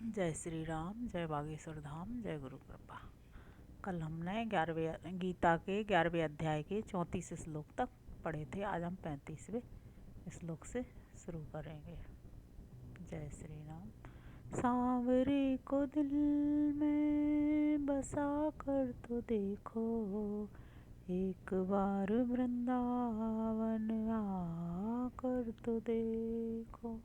जय श्री राम, जय बागेश्वर धाम, जय गुरु कृपा। कल हमने 11वें गीता के 11वें अध्याय के 34 श्लोक तक पढ़े थे। आज हम 35वें श्लोक से शुरू करेंगे। जय श्री राम। सांवरे को दिल में बसा कर तो देखो, एक बार वृंदावन आकर तो देखो।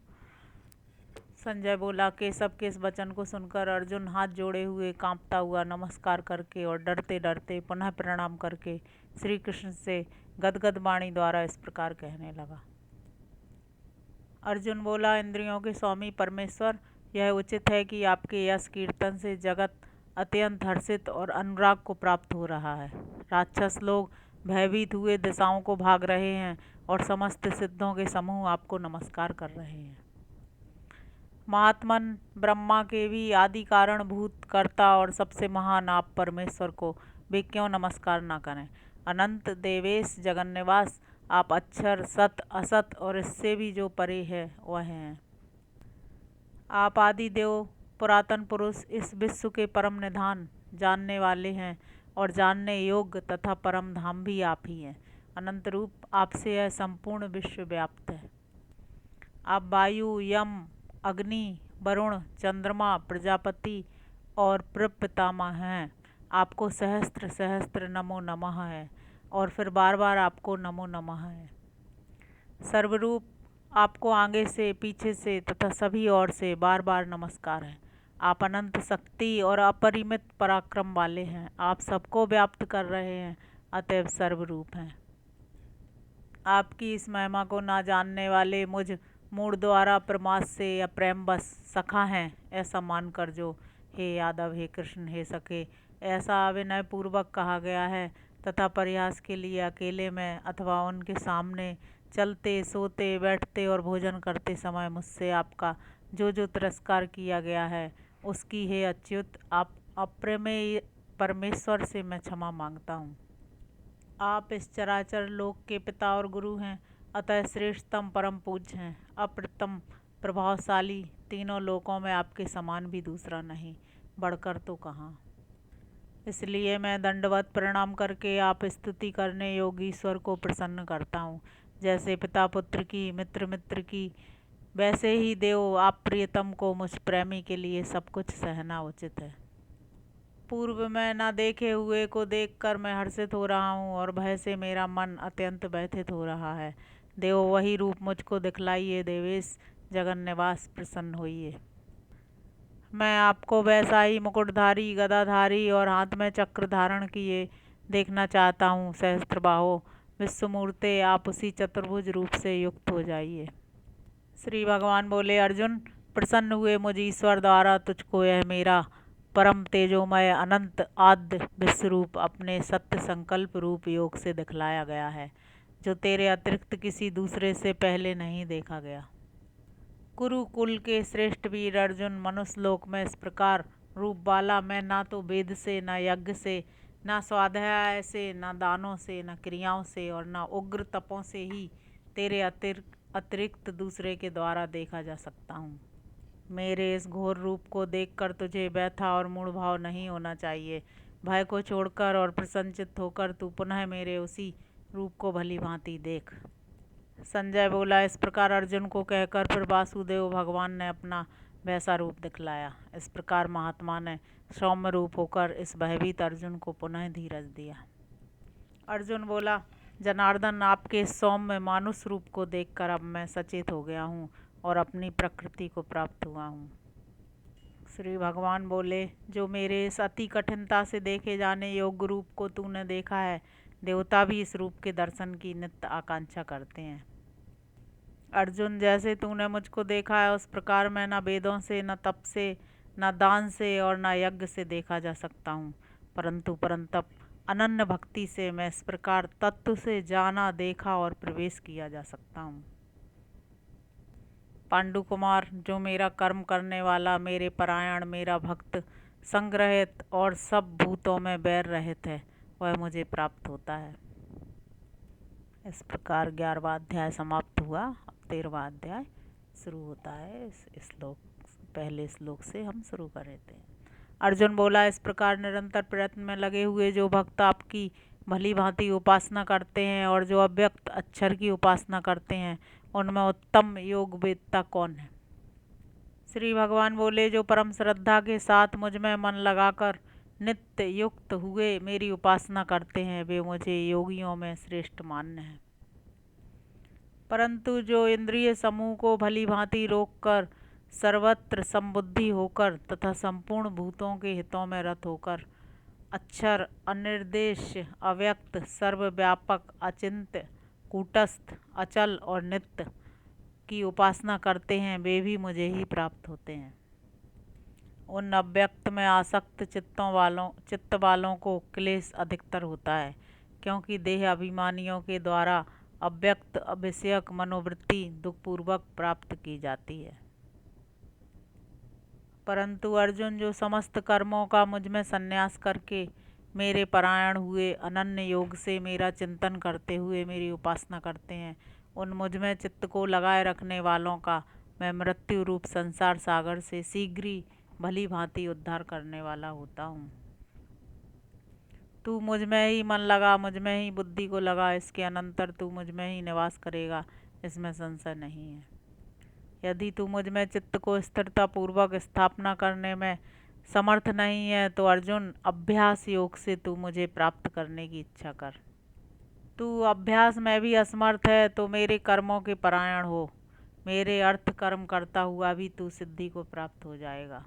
संजय बोला, केशव के इस वचन को सुनकर अर्जुन हाथ जोड़े हुए कांपता हुआ नमस्कार करके और डरते डरते पुनः प्रणाम करके श्री कृष्ण से गदगद वाणी द्वारा इस प्रकार कहने लगा। अर्जुन बोला, इंद्रियों के स्वामी परमेश्वर, यह उचित है कि आपके यश कीर्तन से जगत अत्यंत हर्षित और अनुराग को प्राप्त हो रहा है। राक्षस लोग भयभीत हुए दिशाओं को भाग रहे हैं और समस्त सिद्धों के समूह आपको नमस्कार कर रहे हैं। महात्मन ब्रह्मा के भी आदि कारण भूत कर्ता और सबसे महान आप परमेश्वर को वे क्यों नमस्कार न करें। अनंत देवेश जगन्निवास आप अक्षर सत असत और इससे भी जो परे है वह हैं। आप आदि देव पुरातन पुरुष इस विश्व के परम निधान जानने वाले हैं और जानने योग्य तथा परम धाम भी आप ही हैं। अनंत रूप आपसे यह संपूर्ण विश्व व्याप्त है। आप वायु, यम, अग्नि, वरुण, चंद्रमा, प्रजापति और प्रपितामह हैं। आपको सहस्त्र सहस्त्र नमो नमः है और फिर बार बार आपको नमो नमः है। सर्वरूप आपको आगे से, पीछे से तथा सभी ओर से बार बार नमस्कार है। आप अनंत शक्ति और अपरिमित पराक्रम वाले हैं। आप सबको व्याप्त कर रहे हैं, अतएव सर्वरूप हैं। आपकी इस महिमा को ना जानने वाले मुझ मूढ़ द्वारा प्रमाद से या प्रेमवश सखा हैं ऐसा मानकर जो हे यादव, हे कृष्ण, हे सखे ऐसा विनय पूर्वक कहा गया है तथा प्रयास के लिए अकेले में अथवा उनके सामने चलते, सोते, बैठते और भोजन करते समय मुझसे आपका जो जो तिरस्कार किया गया है उसकी हे अच्युत आप अप्रमेय परमेश्वर से मैं क्षमा मांगता हूँ। आप इस चराचर लोक के पिता और गुरु हैं, अतः श्रेष्ठतम परम पूज्य हैं, अप्रतम प्रभावशाली, तीनों लोकों में आपके समान भी दूसरा नहीं, बढ़कर तो कहाँ। इसलिए मैं दंडवत प्रणाम करके आप स्तुति करने योगी ईश्वर को प्रसन्न करता हूँ। जैसे पिता पुत्र की, मित्र मित्र की, वैसे ही देव आप प्रियतम को मुझ प्रेमी के लिए सब कुछ सहना उचित है। पूर्व में न देखे हुए को देखकर मैं हर्षित हो रहा हूँ और भय से मेरा मन अत्यंत व्यथित हो रहा है। देव वही रूप मुझको दिखलाइए। देवेश जगन्निवास प्रसन्न होइए। मैं आपको वैसा ही मुकुटधारी, गदाधारी और हाथ में चक्र धारण किए देखना चाहता हूँ। सहस्त्रबाहो विश्वमूर्ते आप उसी चतुर्भुज रूप से युक्त हो जाइए। श्री भगवान बोले, अर्जुन प्रसन्न हुए मुझ ईश्वर द्वारा तुझको यह मेरा परम तेजोमय अनंत आद्य विश्वरूप अपने सत्य संकल्प रूप योग से दिखलाया गया है, जो तेरे अतिरिक्त किसी दूसरे से पहले नहीं देखा गया। कुरुकुल के श्रेष्ठ वीर अर्जुन, मनुष्य लोक में इस प्रकार रूप वाला मैं ना तो वेद से, न यज्ञ से, न स्वाध्याय से, न दानों से, न क्रियाओं से और न उग्र तपों से ही तेरे अतिरिक्त दूसरे के द्वारा देखा जा सकता हूँ। मेरे इस घोर रूप को देखकर तुझे व्यथा और मूढ़ भाव नहीं होना चाहिए। भय को छोड़कर और प्रसन्नचित्त होकर तू पुनः मेरे उसी रूप को भली भांति देख। संजय बोला, इस प्रकार अर्जुन को कहकर फिर वासुदेव भगवान ने अपना वैसा रूप दिखलाया। इस प्रकार महात्मा ने सौम्य रूप होकर इस भयभीत अर्जुन को पुनः धीरज दिया। अर्जुन बोला, जनार्दन आपके सौम्य मानुष रूप को देखकर अब मैं सचेत हो गया हूँ और अपनी प्रकृति को प्राप्त हुआ हूँ। श्री भगवान बोले, जो मेरे इस अति कठिनता से देखे जाने योग्य रूप को तूने देखा है, देवता भी इस रूप के दर्शन की नित्य आकांक्षा करते हैं। अर्जुन, जैसे तूने मुझको देखा है उस प्रकार मैं न वेदों से, न तप से, न दान से और न यज्ञ से देखा जा सकता हूँ, परंतु परंतप अनन्य भक्ति से मैं इस प्रकार तत्व से जाना, देखा और प्रवेश किया जा सकता हूँ। पांडु कुमार, जो मेरा कर्म करने वाला, मेरे परायण, मेरा भक्त, संग्रहित और सब भूतों में बैर रहित है, वह मुझे प्राप्त होता है। इस प्रकार 11वां अध्याय समाप्त हुआ। अब 13वां अध्याय शुरू होता है इस श्लोक पहले श्लोक से हम शुरू कर रहे थे। अर्जुन बोला, इस प्रकार निरंतर प्रयत्न में लगे हुए जो भक्त आपकी भली भांति उपासना करते हैं और जो अव्यक्त अक्षर की उपासना करते हैं, उनमें उत्तम योग वेदता कौन है? श्री भगवान बोले, जो परम श्रद्धा के साथ मुझ में मन लगाकर नित्य युक्त हुए मेरी उपासना करते हैं, वे मुझे योगियों में श्रेष्ठ मान्य हैं। परंतु जो इंद्रिय समूह को भली भांति रोककर सर्वत्र संबुद्धि होकर तथा संपूर्ण भूतों के हितों में रत होकर अक्षर, अनिर्देश, अव्यक्त, सर्वव्यापक, अचिंत्य, कूटस्थ, अचल और नित्य की उपासना करते हैं, वे भी मुझे ही प्राप्त होते हैं। उन अव्यक्त में आसक्त चित्त वालों को क्लेश अधिकतर होता है, क्योंकि देह अभिमानियों के द्वारा अव्यक्त अविषयक मनोवृत्ति दुखपूर्वक प्राप्त की जाती है। परंतु अर्जुन, जो समस्त कर्मों का मुझ में संन्यास करके मेरे परायण हुए अनन्य योग से मेरा चिंतन करते हुए मेरी उपासना करते हैं, उन मुझ में चित्त को लगाए रखने वालों का मैं मृत्यु रूप संसार सागर से शीघ्र ही भली भांति उद्धार करने वाला होता हूँ। तू मुझ में ही मन लगा, मुझ में ही बुद्धि को लगा, इसके अनंतर तू मुझ में ही निवास करेगा, इसमें संशय नहीं है। यदि तू मुझ में चित्त को स्थिरता पूर्वक स्थापना करने में समर्थ नहीं है तो अर्जुन, अभ्यास योग से तू मुझे प्राप्त करने की इच्छा कर। तू अभ्यास में भी असमर्थ है तो मेरे कर्मों के परायण हो, मेरे अर्थ कर्म करता हुआ भी तू सिद्धि को प्राप्त हो जाएगा।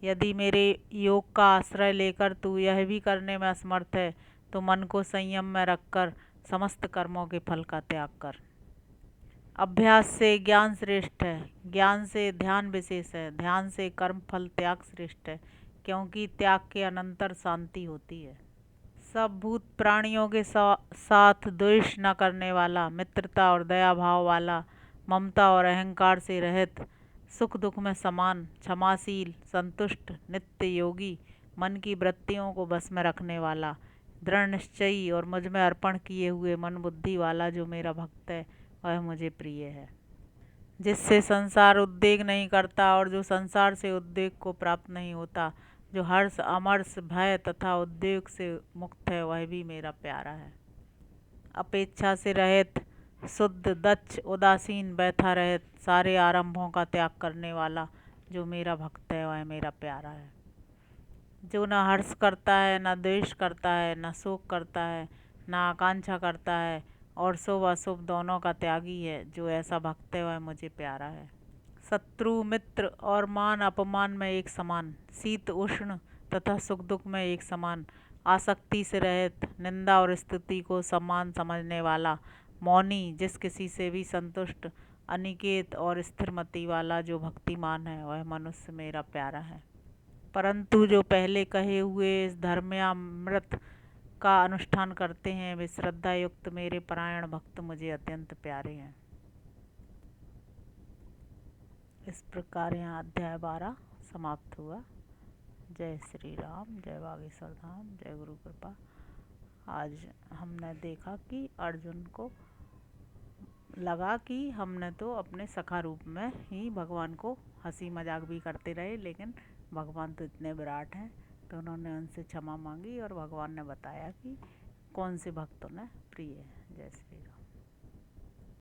यदि मेरे योग का आश्रय लेकर तू यह भी करने में असमर्थ है तो मन को संयम में रखकर समस्त कर्मों के फल का त्याग कर। अभ्यास से ज्ञान श्रेष्ठ है, ज्ञान से ध्यान विशेष है, ध्यान से कर्म फल त्याग श्रेष्ठ है, क्योंकि त्याग के अनंतर शांति होती है। सब भूत प्राणियों के साथ द्वेष न करने वाला, मित्रता और दया भाव वाला, ममता और अहंकार से रहित, सुख दुख में समान, क्षमाशील, संतुष्ट, नित्य योगी, मन की वृत्तियों को बस में रखने वाला, दृढ़ निश्चयी और मुझ में अर्पण किए हुए मन बुद्धि वाला जो मेरा भक्त है, वह मुझे प्रिय है। जिससे संसार उद्वेग नहीं करता और जो संसार से उद्वेग को प्राप्त नहीं होता, जो हर्ष, अमर्ष, भय तथा उद्वेग से मुक्त है, वह भी मेरा प्यारा है। अपेक्षा से रहित, शुद्ध, दक्ष, उदासीन, व्यथा रहित, सारे आरंभों का त्याग करने वाला जो मेरा भक्त है, वह मेरा प्यारा है। जो न हर्ष करता है, न द्वेष करता है, न शोक करता है, न आकांक्षा करता है और शुभ अशुभ दोनों का त्यागी है, जो ऐसा भक्त है वह मुझे प्यारा है। शत्रु, मित्र और मान अपमान में एक समान, शीत उष्ण तथा सुख दुख में एक समान, आसक्ति से रहित, निंदा और स्तुति को समान समझने वाला, मौनी, जिस किसी से भी संतुष्ट, अनिकेत और स्थिरमति वाला जो भक्तिमान है, वह मनुष्य मेरा प्यारा है। परंतु जो पहले कहे हुए इस धर्मामृत का अनुष्ठान करते हैं, वे श्रद्धा युक्त मेरे परायण भक्त मुझे अत्यंत प्यारे हैं। इस प्रकार यहाँ अध्याय 12 समाप्त हुआ। जय श्री राम, जय बागेश्वर धाम, जय गुरु कृपा। आज हमने देखा कि अर्जुन को लगा कि हमने तो अपने सखा रूप में ही भगवान को हंसी मजाक भी करते रहे, लेकिन भगवान तो इतने विराट हैं, तो उन्होंने उनसे क्षमा मांगी और भगवान ने बताया कि कौन से भक्त उन्हें प्रिय है। जय श्री राम।